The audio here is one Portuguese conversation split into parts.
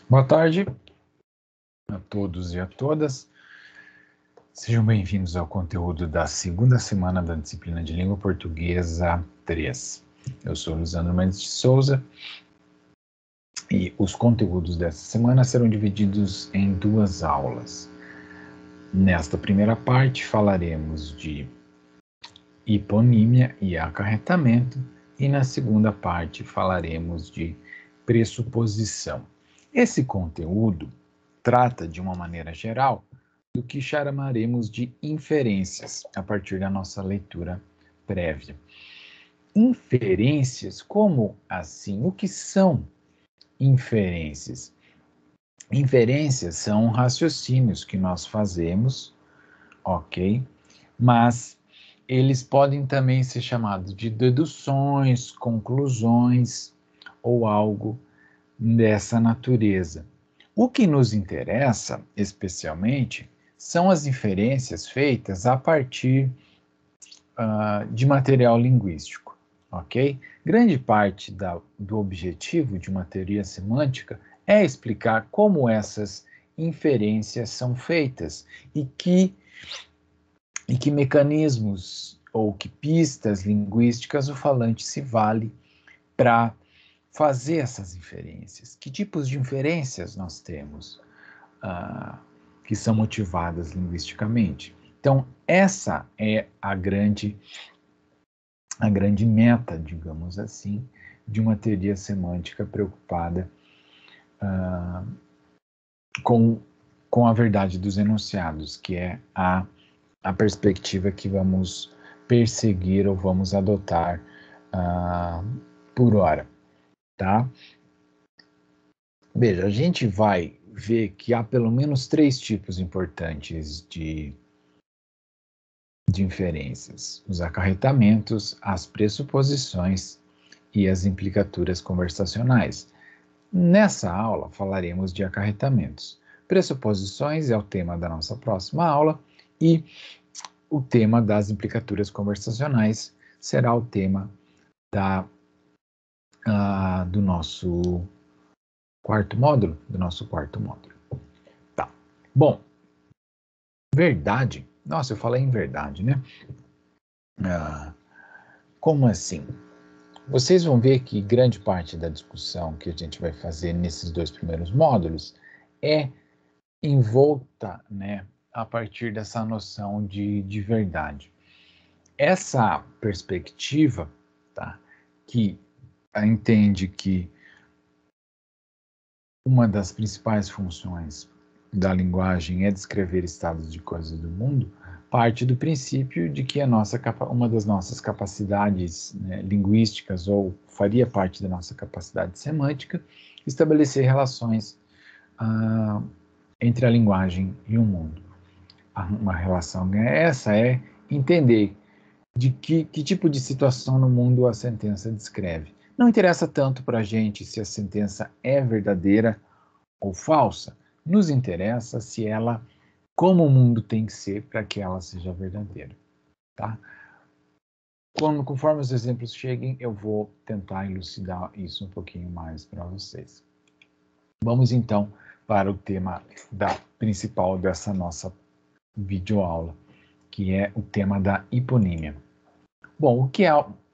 Boa tarde a todos e a todas. Sejam bem-vindos ao conteúdo da segunda semana da disciplina de Língua Portuguesa 3. Eu sou Lisandro Mendes de Souza e os conteúdos dessa semana serão divididos em duas aulas. Nesta primeira parte falaremos de hiponímia e acarretamento e na segunda parte falaremos de pressuposição. Esse conteúdo trata, de uma maneira geral, do que chamaremos de inferências, a partir da nossa leitura prévia. Inferências, como assim? O que são inferências? Inferências são raciocínios que nós fazemos, ok? Mas eles podem também ser chamados de deduções, conclusões ou algo dessa natureza. O que nos interessa, especialmente, são as inferências feitas a partir de material linguístico, ok? Grande parte do objetivo de uma teoria semântica é explicar como essas inferências são feitas e que mecanismos ou que pistas linguísticas o falante se vale para fazer essas inferências. Que tipos de inferências nós temos que são motivadas linguisticamente? Então, essa é a grande meta, digamos assim, de uma teoria semântica preocupada com a verdade dos enunciados, que é a perspectiva que vamos perseguir ou vamos adotar por hora, tá? Veja, a gente vai ver que há pelo menos 3 tipos importantes de inferências: os acarretamentos, as pressuposições e as implicaturas conversacionais. Nessa aula falaremos de acarretamentos. Pressuposições é o tema da nossa próxima aula e o tema das implicaturas conversacionais será o tema do nosso quarto módulo, Tá. Bom, verdade. Nossa, eu falei em verdade, né? Como assim? Vocês vão ver que grande parte da discussão que a gente vai fazer nesses 2 primeiros módulos é envolta, né, a partir dessa noção de verdade. Essa perspectiva, tá, que entende que uma das principais funções da linguagem é descrever estados de coisas do mundo, parte do princípio de que uma das nossas capacidades, né, linguísticas, ou faria parte da nossa capacidade semântica, estabelecer relações entre a linguagem e o mundo. Uma relação, essa é entender de que tipo de situação no mundo a sentença descreve. Não interessa tanto para a gente se a sentença é verdadeira ou falsa, nos interessa se ela, como o mundo tem que ser para que ela seja verdadeira, tá? Conforme os exemplos cheguem, eu vou tentar elucidar isso um pouquinho mais para vocês. Vamos então para o tema principal dessa nossa videoaula, que é o tema da hiponímia. Bom, o que é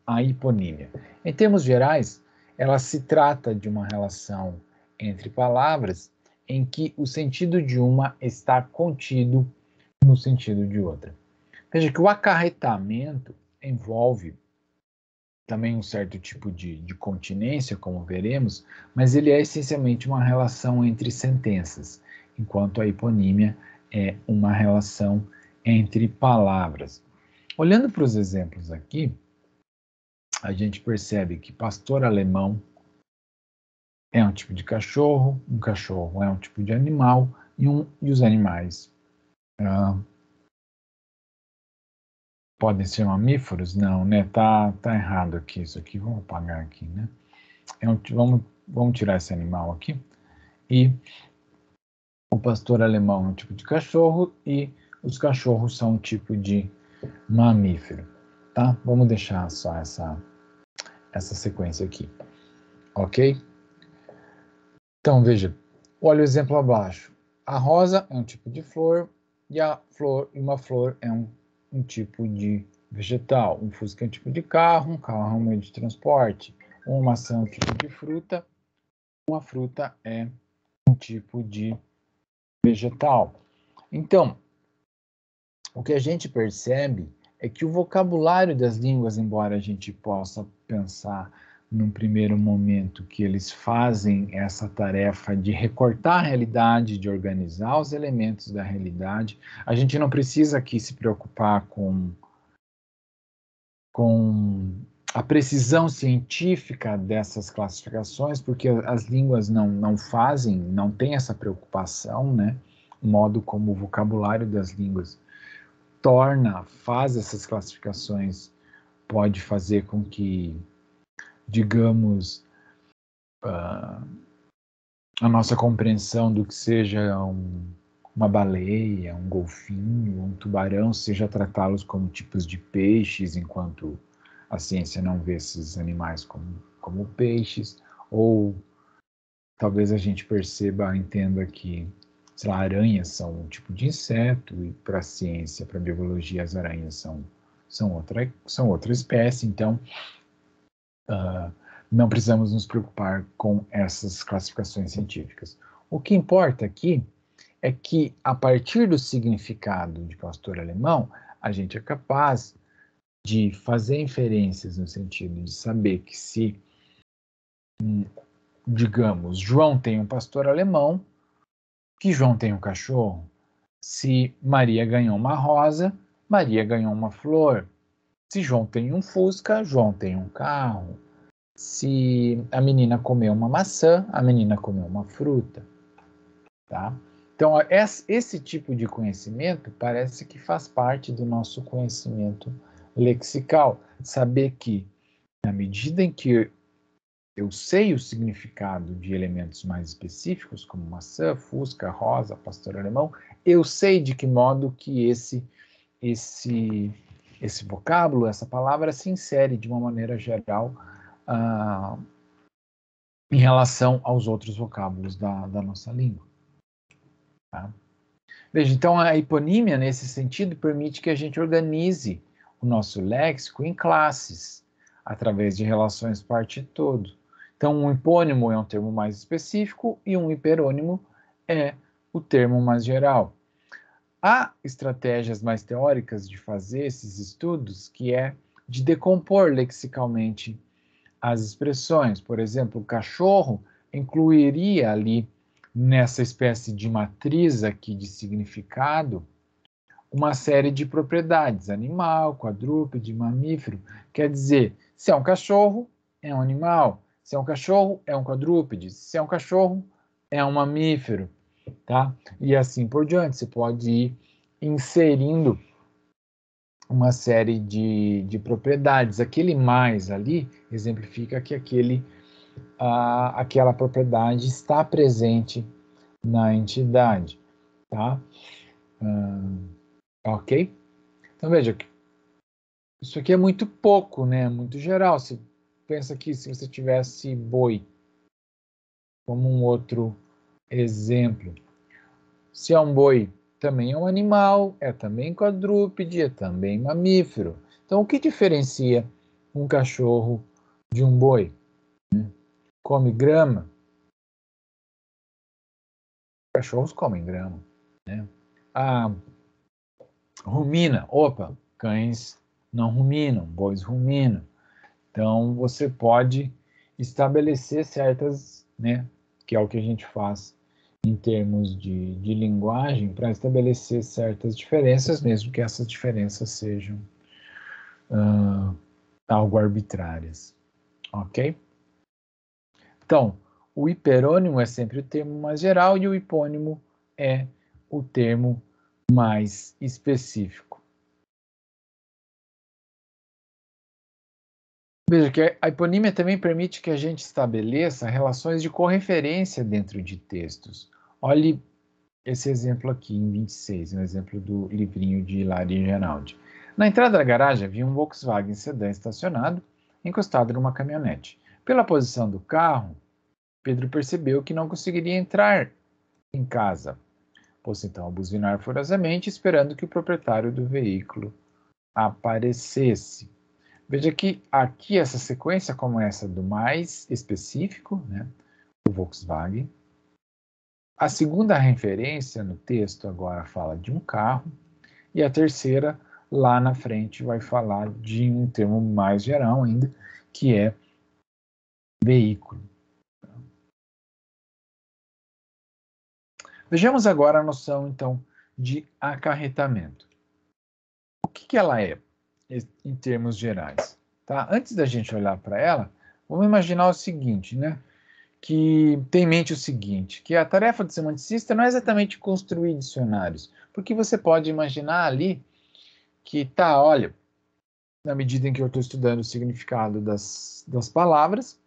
a hiponímia? Em termos gerais, ela se trata de uma relação entre palavras em que o sentido de uma está contido no sentido de outra. Veja que o acarretamento envolve também um certo tipo de continência, como veremos, mas ele é essencialmente uma relação entre sentenças, enquanto a hiponímia é uma relação entre palavras. Olhando para os exemplos aqui, a gente percebe que pastor alemão é um tipo de cachorro, um cachorro é um tipo de animal, e os animais podem ser mamíferos? Não, né? Tá errado aqui isso aqui, vamos apagar aqui, né? Vamos tirar esse animal aqui. E o pastor alemão é um tipo de cachorro e os cachorros são um tipo de mamífero, tá? Vamos deixar só essa sequência aqui, ok? Então, veja, Olha o exemplo abaixo. A rosa é um tipo de flor e uma flor é um tipo de vegetal. Um fusca é um tipo de carro, um carro é um meio de transporte. Uma maçã é um tipo de fruta, uma fruta é um tipo de vegetal. Então, o que a gente percebe é que o vocabulário das línguas, embora a gente possa pensar num primeiro momento que eles fazem essa tarefa de recortar a realidade, de organizar os elementos da realidade, a gente não precisa aqui se preocupar com a precisão científica dessas classificações, porque as línguas não fazem, não têm essa preocupação, né? O modo como o vocabulário das línguas faz essas classificações, pode fazer com que, digamos, a nossa compreensão do que seja uma baleia, um golfinho, um tubarão, seja tratá-los como tipos de peixes, enquanto a ciência não vê esses animais como peixes, ou talvez a gente perceba, entenda que, sei lá, aranhas são um tipo de inseto, e para a ciência, para a biologia, as aranhas são outra espécie, então não precisamos nos preocupar com essas classificações científicas. O que importa aqui é que, a partir do significado de pastor alemão, a gente é capaz de fazer inferências no sentido de saber que se, digamos, João tem um pastor alemão, que João tem um cachorro. Se Maria ganhou uma rosa, Maria ganhou uma flor. Se João tem um Fusca, João tem um carro. Se a menina comeu uma maçã, a menina comeu uma fruta, tá? Então, esse tipo de conhecimento parece que faz parte do nosso conhecimento lexical. Saber que, na medida em que eu sei o significado de elementos mais específicos, como maçã, fusca, rosa, pastor alemão, eu sei de que modo que esse, esse vocábulo, essa palavra se insere de uma maneira geral ah, em relação aos outros vocábulos da nossa língua. Tá? Veja, então a hiponímia, nesse sentido, permite que a gente organize o nosso léxico em classes, através de relações parte e todo. Então, um hipônimo é um termo mais específico e um hiperônimo é o termo mais geral. Há estratégias mais teóricas de fazer esses estudos, que é de decompor lexicalmente as expressões. Por exemplo, o cachorro incluiria ali, nessa espécie de matriz aqui de significado, uma série de propriedades: animal, quadrúpede, mamífero. Quer dizer, se é um cachorro, é um animal. Se é um cachorro, é um quadrúpede. Se é um cachorro, é um mamífero, tá? E assim por diante. Você pode ir inserindo uma série de propriedades. Aquele mais ali exemplifica que aquela propriedade está presente na entidade, tá? Ok? Então veja, isso aqui é muito pouco, né? Muito geral. Você pensa que se você tivesse boi como um outro exemplo, se é um boi, também é um animal, é também quadrúpede, é também mamífero. Então, o que diferencia um cachorro de um boi? Come grama? Cachorros comem grama, né? Ah, rumina? Opa, cães não ruminam, bois ruminam. Então, você pode estabelecer certas, né, que é o que a gente faz em termos de linguagem, para estabelecer certas diferenças, mesmo que essas diferenças sejam algo arbitrárias, ok? Então, o hiperônimo é sempre o termo mais geral e o hipônimo é o termo mais específico. Veja que a hiponímia também permite que a gente estabeleça relações de correferência dentro de textos. Olhe esse exemplo aqui em 26, um exemplo do livrinho de Hilarie Geraldi. Na entrada da garagem havia um Volkswagen sedã estacionado, encostado numa caminhonete. Pela posição do carro, Pedro percebeu que não conseguiria entrar em casa. Pôs então a buzinar furiosamente, esperando que o proprietário do veículo aparecesse. Veja que aqui essa sequência começa do mais específico, né, o Volkswagen. A segunda referência no texto agora fala de um carro, e a terceira, lá na frente, vai falar de um termo mais geral ainda, que é veículo. Vejamos agora a noção, então, de acarretamento. O que ela é, em termos gerais? Tá? Antes da gente olhar para ela, vamos imaginar o seguinte, né? Que tem em mente o seguinte, que a tarefa do semanticista não é exatamente construir dicionários, porque você pode imaginar ali que, tá, olha, na medida em que eu estou estudando o significado das palavras,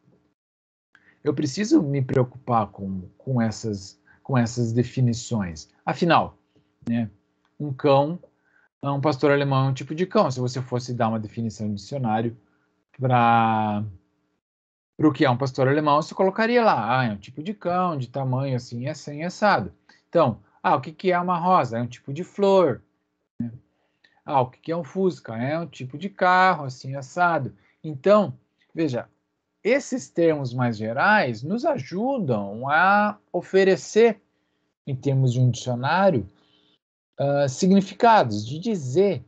eu preciso me preocupar com essas definições. Afinal, né, um cão, um pastor alemão é um tipo de cão. Se você fosse dar uma definição de dicionário para o que é um pastor alemão, você colocaria lá, é um tipo de cão, de tamanho assim, assado. Então, o que é uma rosa? É um tipo de flor. O que é um fusca? É um tipo de carro, assim, assado. Então, veja, esses termos mais gerais nos ajudam a oferecer, em termos de um dicionário, significados, de dizer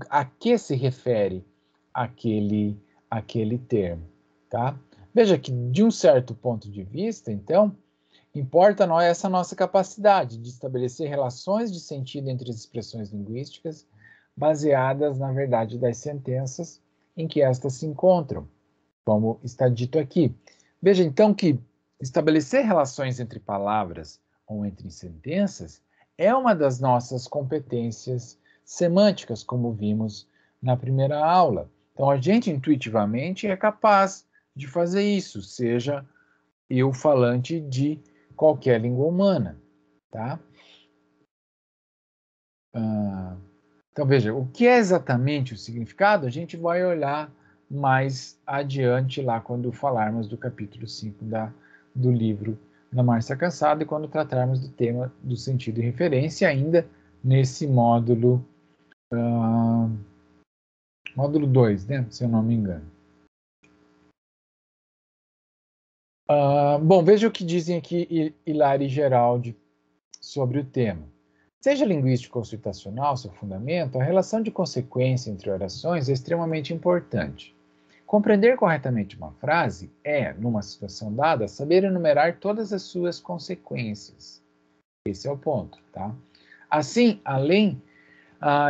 a que se refere aquele termo, tá? Veja que, de um certo ponto de vista, então, importa essa nossa capacidade de estabelecer relações de sentido entre as expressões linguísticas baseadas na verdade das sentenças em que estas se encontram, como está dito aqui. Veja, então, que estabelecer relações entre palavras ou entre sentenças é uma das nossas competências semânticas, como vimos na primeira aula. Então, a gente intuitivamente é capaz de fazer isso, seja eu falante de qualquer língua humana, tá? Então, veja, o que é exatamente o significado, a gente vai olhar mais adiante lá quando falarmos do capítulo 5 do livro da Márcia Cansado e quando tratarmos do tema do sentido e referência, ainda nesse módulo 2, né, se eu não me engano. Bom, veja o que dizem aqui Hilary e Geraldi sobre o tema. Seja linguístico ou citacional seu fundamento, a relação de consequência entre orações é extremamente importante. Compreender corretamente uma frase é, numa situação dada, saber enumerar todas as suas consequências. Esse é o ponto, tá? Assim, além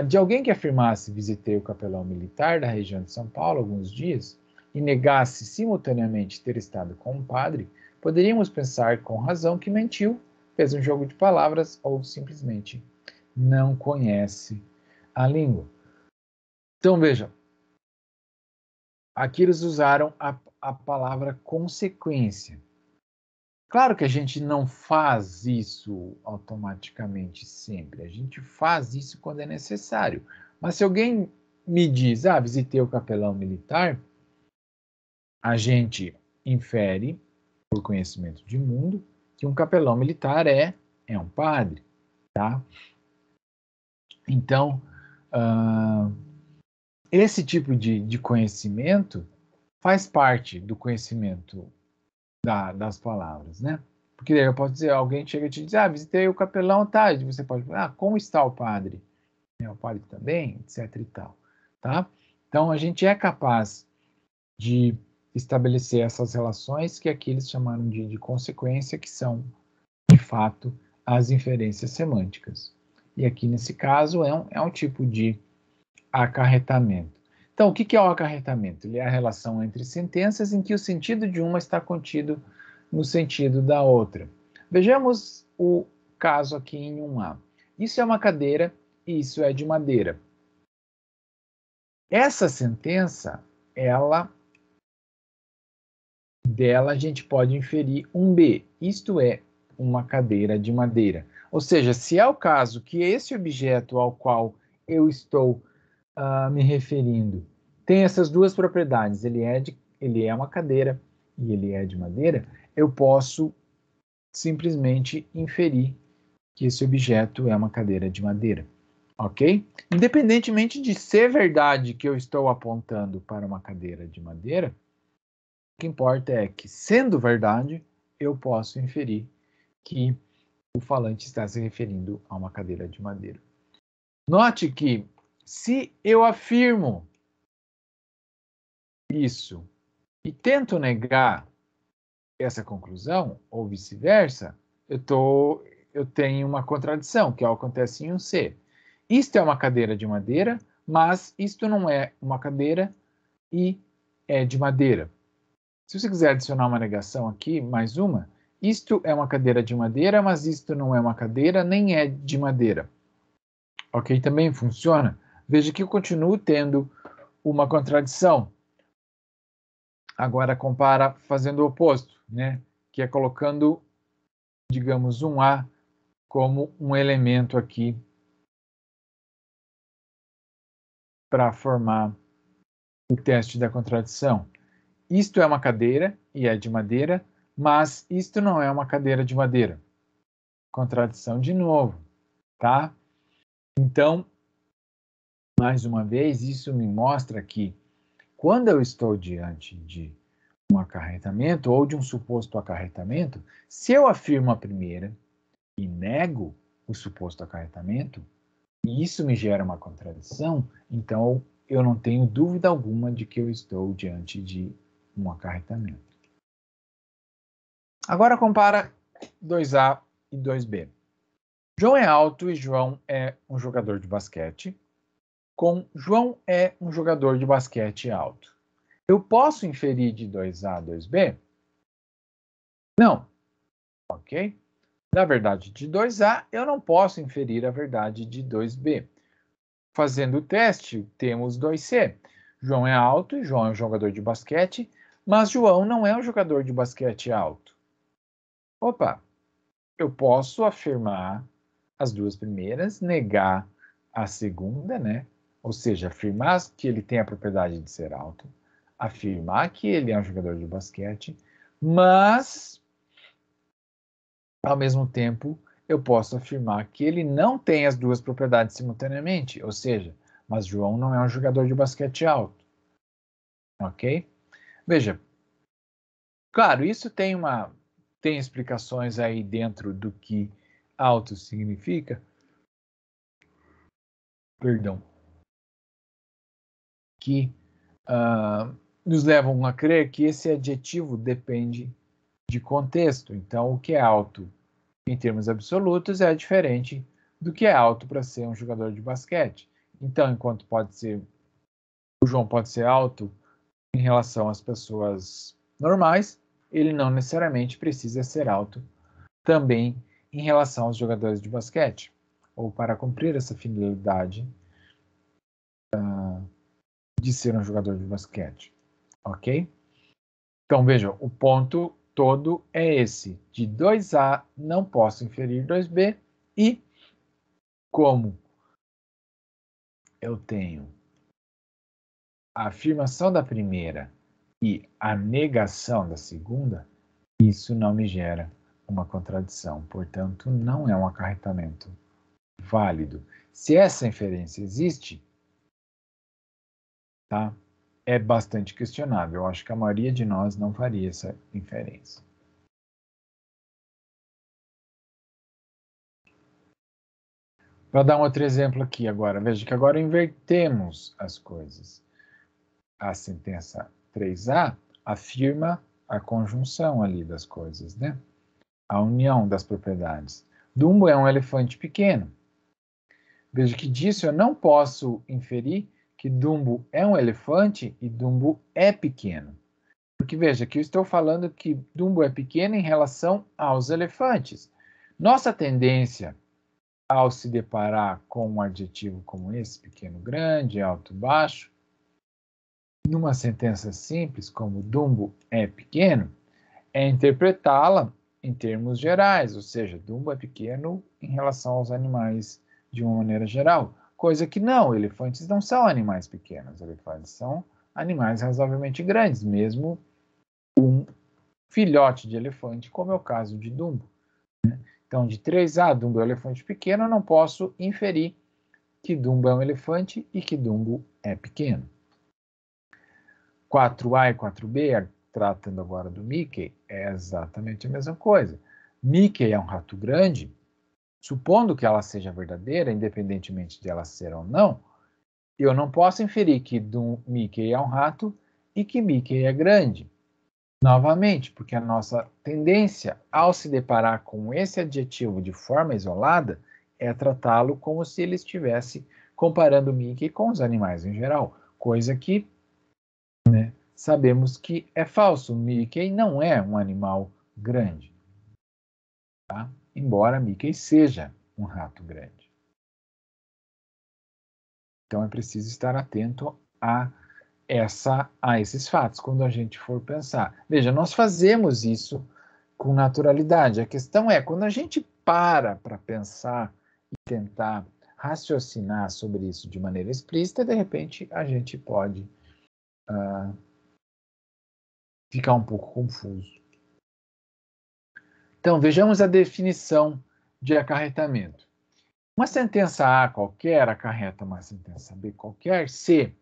de alguém que afirmasse visitei o capelão militar da região de São Paulo alguns dias e negasse simultaneamente ter estado com um padre, poderíamos pensar com razão que mentiu, fez um jogo de palavras ou simplesmente não conhece a língua. Então veja, aqui eles usaram a palavra consequência. Claro que a gente não faz isso automaticamente sempre, a gente faz isso quando é necessário. Mas se alguém me diz, visitei o capelão militar, a gente infere, por conhecimento de mundo, que um capelão militar é um padre, tá? Então, esse tipo de conhecimento faz parte do conhecimento das palavras, né? Porque daí eu posso dizer, alguém chega e te diz, visitei o capelão, tá? E você pode falar, como está o padre? O padre também, etc e tal, tá? Então, a gente é capaz de estabelecer essas relações que aqui eles chamaram de consequência, que são, de fato, as inferências semânticas. E aqui, nesse caso, é um tipo de acarretamento. Então, o que é o acarretamento? Ele é a relação entre sentenças em que o sentido de uma está contido no sentido da outra. Vejamos o caso aqui em 1A. Isso é uma cadeira e isso é de madeira. Essa sentença, dela a gente pode inferir um B, isto é, uma cadeira de madeira. Ou seja, se é o caso que esse objeto ao qual eu estou me referindo tem essas duas propriedades, ele é uma cadeira e ele é de madeira, eu posso simplesmente inferir que esse objeto é uma cadeira de madeira, ok? Independentemente de ser verdade que eu estou apontando para uma cadeira de madeira, o que importa é que, sendo verdade, eu posso inferir que o falante está se referindo a uma cadeira de madeira. Note que, se eu afirmo isso e tento negar essa conclusão, ou vice-versa, eu tenho uma contradição, que acontece em um C. Isto é uma cadeira de madeira, mas isto não é uma cadeira e é de madeira. Se você quiser adicionar uma negação aqui, mais uma, isto é uma cadeira de madeira, mas isto não é uma cadeira, nem é de madeira. Ok? Também funciona. Veja que eu continuo tendo uma contradição. Agora compara fazendo o oposto, né? Que é colocando, digamos, um A como um elemento aqui para formar o teste da contradição. Isto é uma cadeira e é de madeira, mas isto não é uma cadeira de madeira. Contradição de novo, tá? Então, mais uma vez, isso me mostra que quando eu estou diante de um acarretamento ou de um suposto acarretamento, se eu afirmo a primeira e nego o suposto acarretamento, e isso me gera uma contradição, então eu não tenho dúvida alguma de que eu estou diante de um acarretamento. Agora compara 2A e 2B. João é alto e João é um jogador de basquete, com João é um jogador de basquete alto. Eu posso inferir de 2A a 2B? Não. Ok? Da verdade de 2A, eu não posso inferir a verdade de 2B. Fazendo o teste, temos 2C. João é alto e João é um jogador de basquete, mas João não é um jogador de basquete alto. Opa, eu posso afirmar as duas primeiras, negar a segunda, né? Ou seja, afirmar que ele tem a propriedade de ser alto, afirmar que ele é um jogador de basquete, mas, ao mesmo tempo, eu posso afirmar que ele não tem as duas propriedades simultaneamente, ou seja, mas João não é um jogador de basquete alto, ok? Veja, claro, isso tem explicações aí dentro do que alto significa, perdão, que nos levam a crer que esse adjetivo depende de contexto. Então, o que é alto em termos absolutos é diferente do que é alto para ser um jogador de basquete. Então, enquanto o João pode ser alto em relação às pessoas normais, ele não necessariamente precisa ser alto também em relação aos jogadores de basquete, ou para cumprir essa finalidade de ser um jogador de basquete, ok? Então, vejam, o ponto todo é esse. De 2A não posso inferir 2B e como eu tenho a afirmação da primeira e a negação da segunda, isso não me gera uma contradição. Portanto, não é um acarretamento válido. Se essa inferência existe, tá? É bastante questionável. Eu acho que a maioria de nós não faria essa inferência. Para dar um outro exemplo aqui agora, veja que agora invertemos as coisas. A sentença 3A afirma a conjunção ali das coisas, né? A união das propriedades. Dumbo é um elefante pequeno. Veja que disso eu não posso inferir que Dumbo é um elefante e Dumbo é pequeno. Porque veja que eu estou falando que Dumbo é pequeno em relação aos elefantes. Nossa tendência ao se deparar com um adjetivo como esse, pequeno, grande, alto, baixo, numa sentença simples como Dumbo é pequeno, é interpretá-la em termos gerais, ou seja, Dumbo é pequeno em relação aos animais de uma maneira geral, coisa que não, elefantes não são animais pequenos, elefantes são animais razoavelmente grandes, mesmo um filhote de elefante, como é o caso de Dumbo. Então, de 3A, Dumbo é um elefante pequeno, eu não posso inferir que Dumbo é um elefante e que Dumbo é pequeno. 4A e 4B, tratando agora do Mickey, é exatamente a mesma coisa. Mickey é um rato grande, supondo que ela seja verdadeira, independentemente de ela ser ou não, eu não posso inferir que Mickey é um rato e que Mickey é grande. Novamente, porque a nossa tendência ao se deparar com esse adjetivo de forma isolada é tratá-lo como se ele estivesse comparando Mickey com os animais em geral, coisa que, né, sabemos que é falso. Mickey não é um animal grande, tá? Embora Mickey seja um rato grande. Então é preciso estar atento a esses fatos quando a gente for pensar. Veja, nós fazemos isso com naturalidade. A questão é, quando a gente para pensar e tentar raciocinar sobre isso de maneira explícita, de repente a gente pode ficar um pouco confuso. Então, vejamos a definição de acarretamento. Uma sentença A qualquer acarreta uma sentença B qualquer se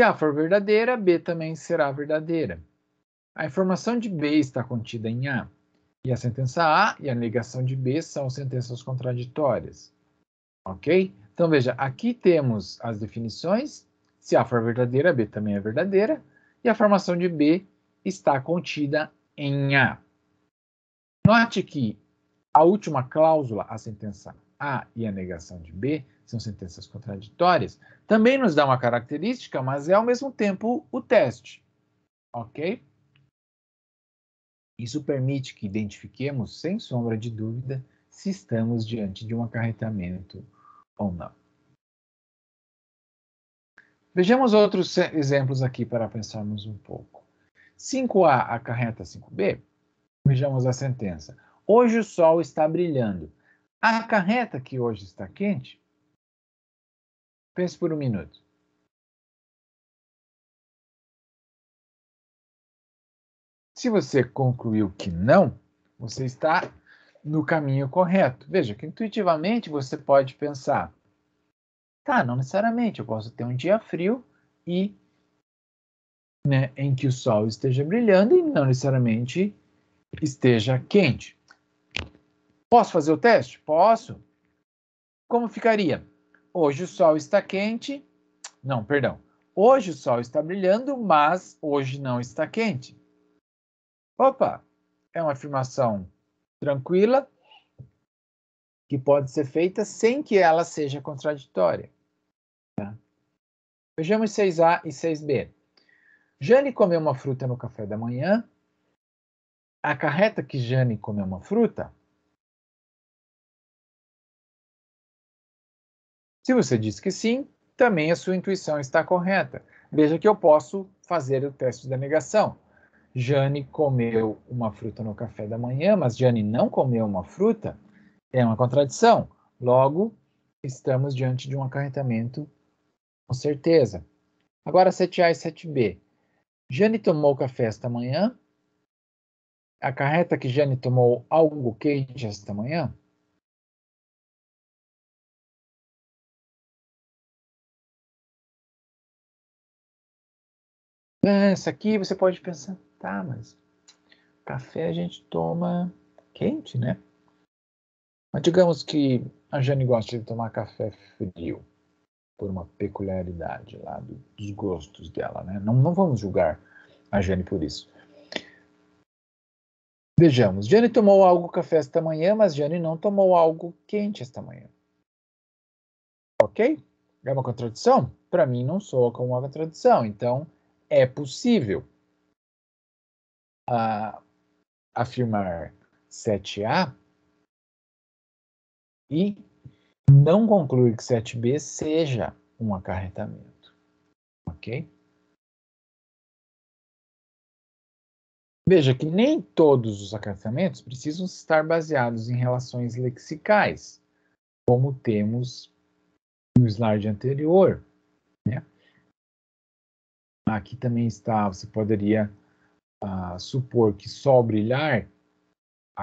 A for verdadeira, B também será verdadeira. A informação de B está contida em A, e a sentença A e a negação de B são sentenças contraditórias. Ok? Então, veja, aqui temos as definições. Se A for verdadeira, B também é verdadeira, e a informação de B está contida em A. Note que a última cláusula, a sentença A e a negação de B, são sentenças contraditórias, também nos dá uma característica, mas é ao mesmo tempo o teste. Ok? Isso permite que identifiquemos, sem sombra de dúvida, se estamos diante de um acarretamento ou não. Vejamos outros exemplos aqui para pensarmos um pouco. 5A acarreta 5B? Vejamos a sentença. Hoje o sol está brilhando. Acarreta que hoje está quente? Pense por um minuto. Se você concluiu que não, você está no caminho correto. Veja que intuitivamente você pode pensar, tá, não necessariamente, eu posso ter um dia frio e, né, em que o sol esteja brilhando e não necessariamente esteja quente. Posso fazer o teste? Posso. Como ficaria? Hoje o sol está quente. Não, perdão. Hoje o sol está brilhando, mas hoje não está quente. Opa! É uma afirmação tranquila que pode ser feita sem que ela seja contraditória. Tá? Vejamos 6A e 6B. Jane comeu uma fruta no café da manhã. Acarreta que Jane comeu uma fruta? Se você diz que sim, também a sua intuição está correta. Veja que eu posso fazer o teste da negação. Jane comeu uma fruta no café da manhã, mas Jane não comeu uma fruta, é uma contradição. Logo, estamos diante de um acarretamento com certeza. Agora 7A e 7B. Jane tomou café esta manhã. Acarreta que Jane tomou algo quente esta manhã? Essa aqui você pode pensar, tá, mas café a gente toma quente, né? Mas digamos que a Jane gosta de tomar café frio, por uma peculiaridade lá dos gostos dela, né? Não vamos julgar a Jane por isso. Vejamos, Jane tomou algo café esta manhã, mas Jane não tomou algo quente esta manhã. Ok? É uma contradição? Para mim não soa como uma contradição. Então, é possível afirmar 7A e não concluir que 7B seja um acarretamento. Ok? Veja que nem todos os acarretamentos precisam estar baseados em relações lexicais, como temos no slide anterior. Né? Aqui também está, você poderia supor que sol brilhar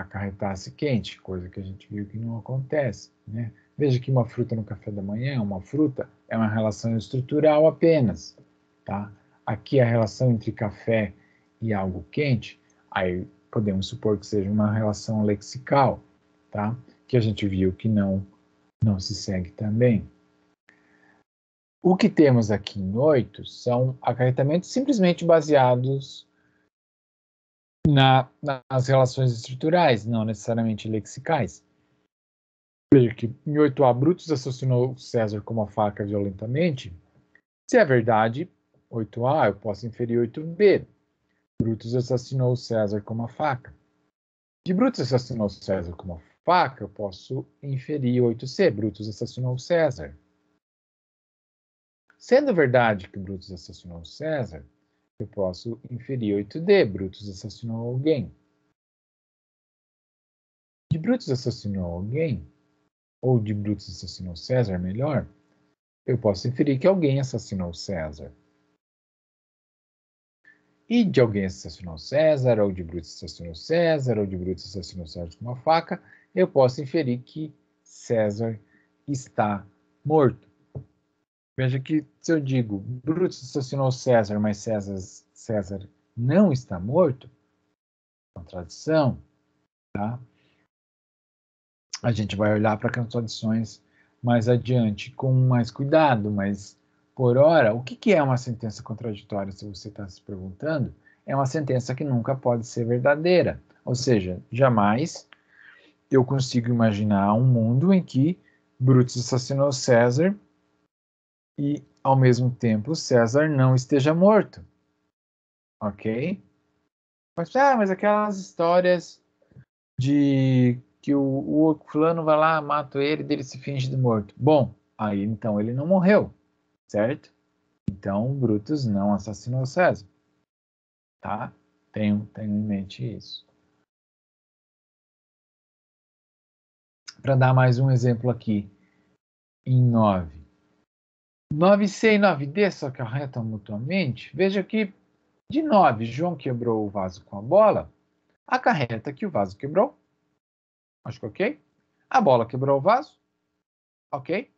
acarretasse quente, coisa que a gente viu que não acontece, né? Veja que uma fruta no café da manhã, uma fruta, é uma relação estrutural apenas, tá? Aqui a relação entre café e algo quente, aí podemos supor que seja uma relação lexical, tá? Que a gente viu que não se segue também. O que temos aqui em 8 são acarretamentos simplesmente baseados nas relações estruturais, não necessariamente lexicais. Veja que em 8A, Brutus assassinou César com uma faca violentamente. Se é verdade, 8A, eu posso inferir 8B. Brutus assassinou César com uma faca. De Brutus assassinou César com uma faca, eu posso inferir 8C. Brutus assassinou César. Sendo verdade que Brutus assassinou César, eu posso inferir 8D. Brutus assassinou alguém. De Brutus assassinou alguém, ou de Brutus assassinou César, melhor, eu posso inferir que alguém assassinou César. E de alguém assassinou César, ou de Brutus assassinou César, ou de Brutus assassinou César com uma faca, eu posso inferir que César está morto. Veja que se eu digo Brutus assassinou César, mas César não está morto, contradição, tá? A gente vai olhar para contradições mais adiante com mais cuidado, mas por hora, o que é uma sentença contraditória, se você está se perguntando? É uma sentença que nunca pode ser verdadeira. Ou seja, jamais eu consigo imaginar um mundo em que Brutus assassinou César e, ao mesmo tempo, César não esteja morto. Ok? Mas aquelas histórias de que o fulano vai lá, mata ele, dele se finge de morto. Bom, aí então ele não morreu, certo? Então Brutus não assassinou César, tá? Tenho em mente isso. Para dar mais um exemplo aqui, em 9. 9C e 9D só que acarretam mutuamente. Veja que de 9, João quebrou o vaso com a bola, acarreta que o vaso quebrou. Acho que ok. A bola quebrou o vaso, ok.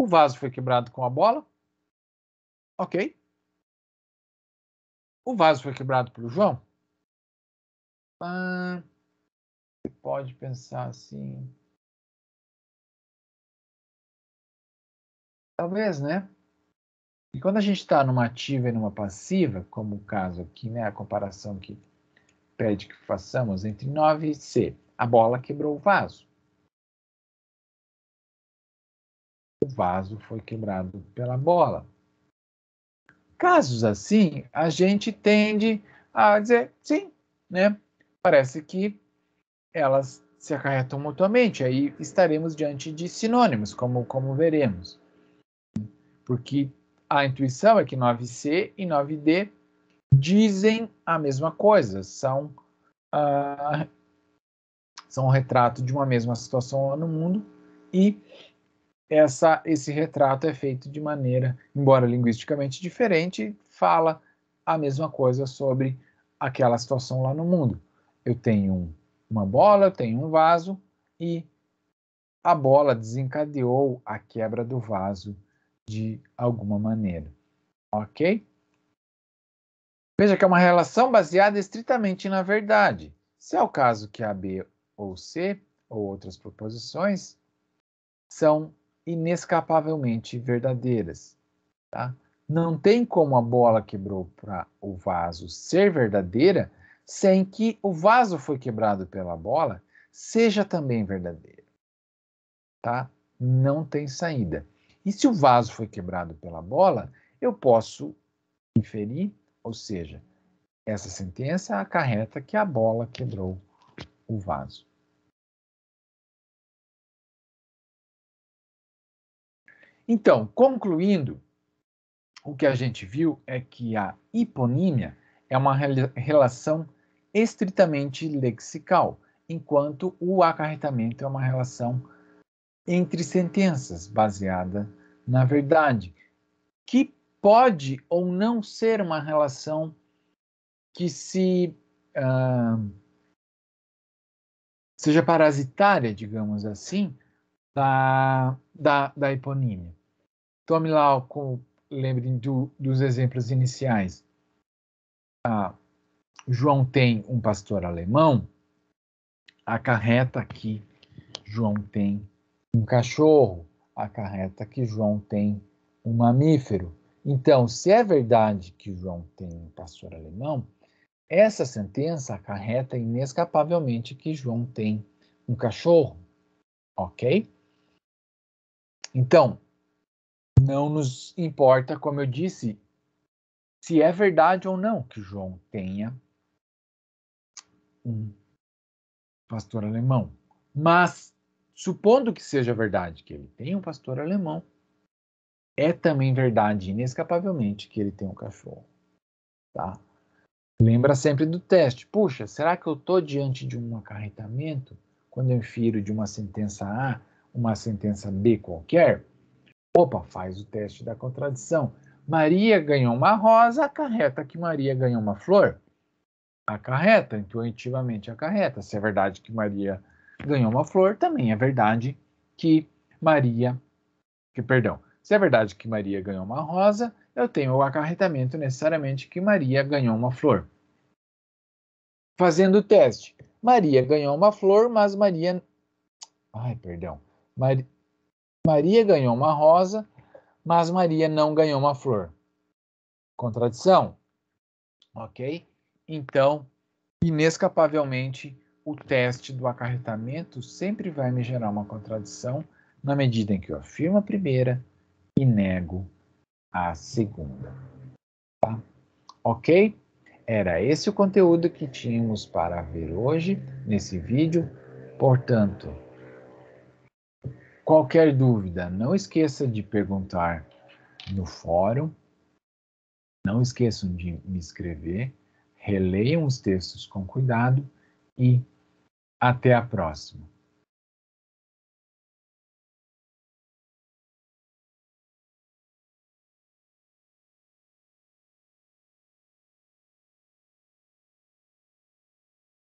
O vaso foi quebrado com a bola, ok. O vaso foi quebrado pelo João? Ah, você pode pensar assim. Talvez, né? E quando a gente está numa ativa e numa passiva, como o caso aqui, né? A comparação que pede que façamos entre 9 e C. A bola quebrou o vaso. O vaso foi quebrado pela bola. Casos assim, a gente tende a dizer sim, né? Parece que elas se acarretam mutuamente. Aí estaremos diante de sinônimos, como veremos. Porque a intuição é que 9C e 9D dizem a mesma coisa, são um retrato de uma mesma situação lá no mundo, e esse retrato é feito de maneira, embora linguisticamente diferente, fala a mesma coisa sobre aquela situação lá no mundo. Eu tenho uma bola, eu tenho um vaso, e a bola desencadeou a quebra do vaso de alguma maneira. Ok? Veja que é uma relação baseada estritamente na verdade. Se é o caso que A, B ou C, ou outras proposições, são inescapavelmente verdadeiras. Tá? Não tem como a bola quebrou para o vaso ser verdadeira sem que o vaso foi quebrado pela bola seja também verdadeiro. Tá? Não tem saída. E se o vaso foi quebrado pela bola, eu posso inferir, ou seja, essa sentença acarreta que a bola quebrou o vaso. Então, concluindo, o que a gente viu é que a hiponímia é uma relação estritamente lexical, enquanto o acarretamento é uma relação entre sentenças, baseada na verdade, que pode ou não ser uma relação que se seja parasitária, digamos assim, da hiponímia. Tome lá, lembrem dos exemplos iniciais. João tem um pastor alemão, acarreta que João tem um cachorro, acarreta que João tem um mamífero. Então, se é verdade que João tem um pastor alemão, essa sentença acarreta inescapavelmente que João tem um cachorro, ok? Então, não nos importa, como eu disse, se é verdade ou não que João tenha um pastor alemão. Mas, supondo que seja verdade que ele tem um pastor alemão, é também verdade, inescapavelmente, que ele tem um cachorro. Tá? Lembra sempre do teste. Puxa, será que eu estou diante de um acarretamento quando eu infiro de uma sentença A uma sentença B qualquer? Opa, faz o teste da contradição. Maria ganhou uma rosa, acarreta que Maria ganhou uma flor? Acarreta, intuitivamente acarreta. Se é verdade que Maria ganhou uma flor, também é verdade que perdão, se é verdade que Maria ganhou uma rosa, eu tenho o acarretamento necessariamente que Maria ganhou uma flor. Fazendo o teste, Maria ganhou uma flor, mas Maria ganhou uma rosa, mas Maria não ganhou uma flor. Contradição? Ok? Então, inescapavelmente, o teste do acarretamento sempre vai me gerar uma contradição na medida em que eu afirmo a primeira e nego a segunda. Tá? Ok? Era esse o conteúdo que tínhamos para ver hoje nesse vídeo. Portanto, qualquer dúvida, não esqueça de perguntar no fórum. Não esqueçam de me escrever. Releiam os textos com cuidado e até a próxima.